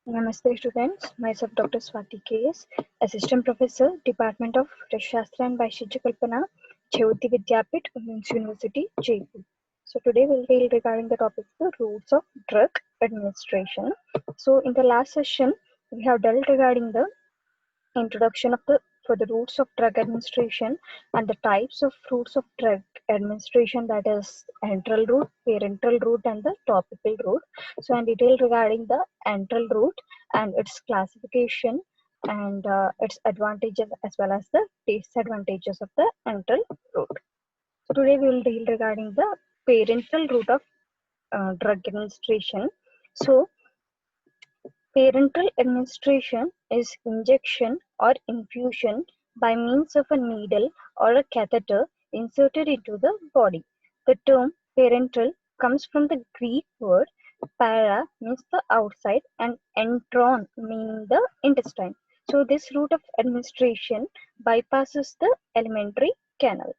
Namaste students, myself Dr. SWATI KS, Assistant Professor, Department of Rashastra and Vaishya Kalpana, Jayoti Vidyapeeth-Routes University, Jaipur. So today we'll deal regarding the topic the routes of drug administration. So in the last session, we have dealt regarding the introduction of the for the routes of drug administration and the types of routes of drug administration, that is enteral route, parenteral route and the topical route. So in detail regarding the enteral route and its classification and its advantages as well as the disadvantages of the enteral route. So today we will deal regarding the parenteral route of drug administration. So parenteral administration is injection or infusion by means of a needle or a catheter inserted into the body. The term parenteral comes from the Greek word para means the outside and entron meaning the intestine. So this route of administration bypasses the alimentary canal.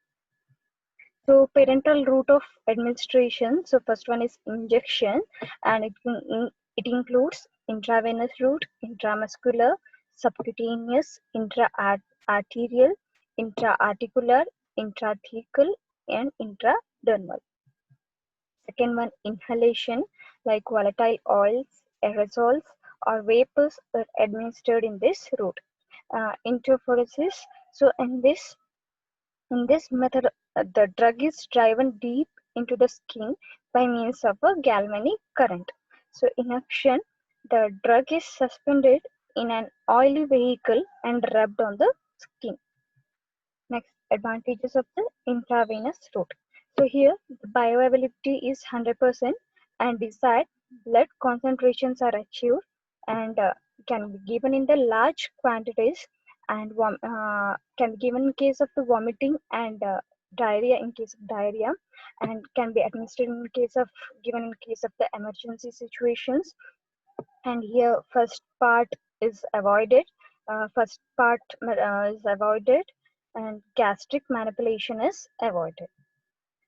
So parenteral route of administration. So first one is injection, and it includes intravenous route, intramuscular, subcutaneous, intra-arterial, intra-articular, intrathecal, and intradermal. Second one, inhalation, like volatile oils, aerosols, or vapors are administered in this route. Interferosis. So in this method, the drug is driven deep into the skin by means of a galvanic current. So in action, the drug is suspended in an oily vehicle and rubbed on the skin. Next, advantages of the intravenous route. So here, the bioavailability is 100% and desired blood concentrations are achieved and can be given in the large quantities and can be given in case of the vomiting and diarrhea in case of diarrhea, and can be administered in case of given in case of the emergency situations. And here first part is avoided, and gastric manipulation is avoided.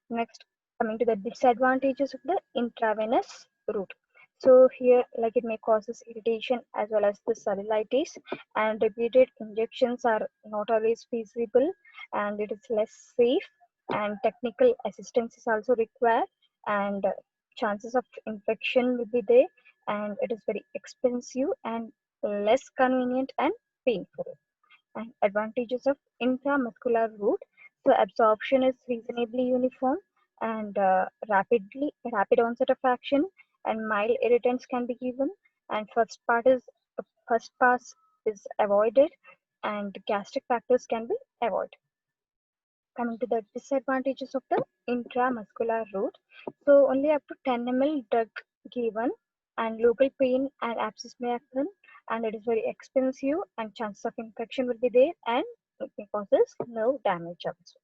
Next, coming to the disadvantages of the intravenous route. So here, like, it may causes irritation as well as the cellulitis, and repeated injections are not always feasible, and it is less safe, and technical assistance is also required, and chances of infection will be there, and it is very expensive and less convenient and painful. And advantages of intramuscular route. So absorption is reasonably uniform and rapid onset of action, and mild irritants can be given, and first pass is avoided, and gastric factors can be avoided. Coming to the disadvantages of the intramuscular route. So only up to 10 ml drug given, and local pain and abscess may happen, and it is very expensive, and chances of infection will be there, and it may causes nerve damage also.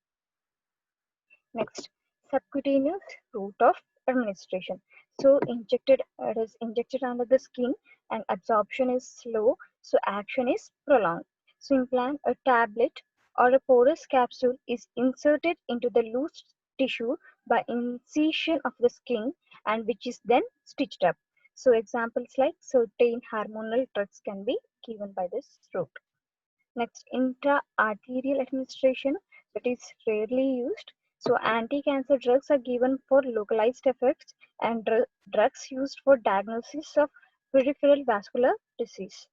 Next, subcutaneous route of administration. So it is injected under the skin, and absorption is slow, so action is prolonged. So implant a tablet or a porous capsule is inserted into the loose tissue by incision of the skin, and which is then stitched up. So examples like certain hormonal drugs can be given by this route. Next, intra-arterial administration, that is rarely used. So anti-cancer drugs are given for localized effects, and drugs used for diagnosis of peripheral vascular disease.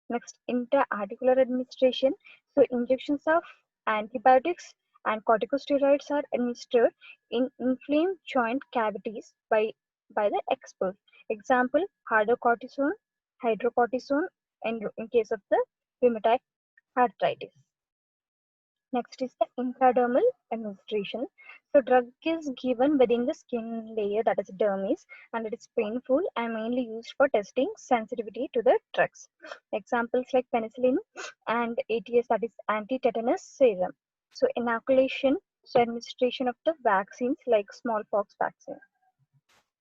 Next, intra-articular administration. So injections of antibiotics and corticosteroids are administered in inflamed joint cavities by the expert. Example, hydrocortisone in case of the rheumatoid arthritis. Next is the intradermal administration. So drug is given within the skin layer, that is dermis, and it is painful and mainly used for testing sensitivity to the drugs. Examples like penicillin and ATS, that is anti-tetanus serum. So inoculation, so administration of the vaccines like smallpox vaccine.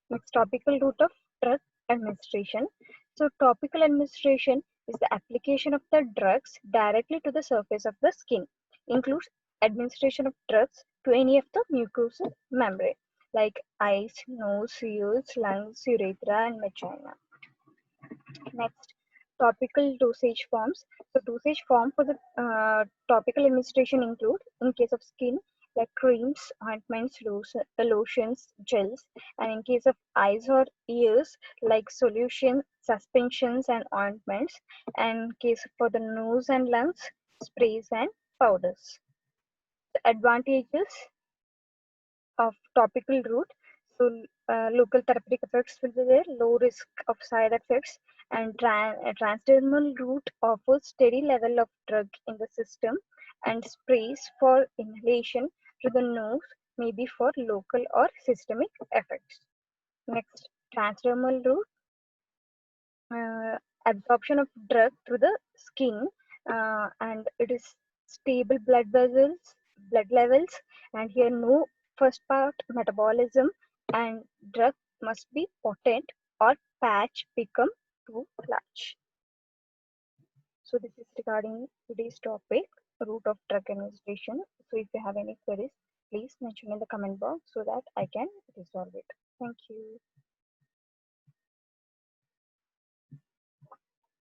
Next, topical route of drug administration. So topical administration is the application of the drugs directly to the surface of the skin. Includes administration of drugs to any of the mucosal membrane like eyes, nose, ears, lungs, urethra, and vagina. Next, topical dosage forms. So dosage form for the topical administration include, in case of skin, like creams, ointments, lotions, gels, and in case of eyes or ears, like solution, suspensions, and ointments, and in case for the nose and lungs, sprays and powders. The advantages of topical route. So local therapeutic effects will be there, low risk of side effects, and transdermal route offers steady level of drug in the system, and sprays for inhalation to the nose may be for local or systemic effects. Next, transdermal route, uh, absorption of drug through the skin, and it is stable blood levels, and here no first part metabolism, and drug must be potent or patch become too large. So this is regarding today's topic, route of drug administration. So if you have any queries, please mention in the comment box so that I can resolve it. Thank you.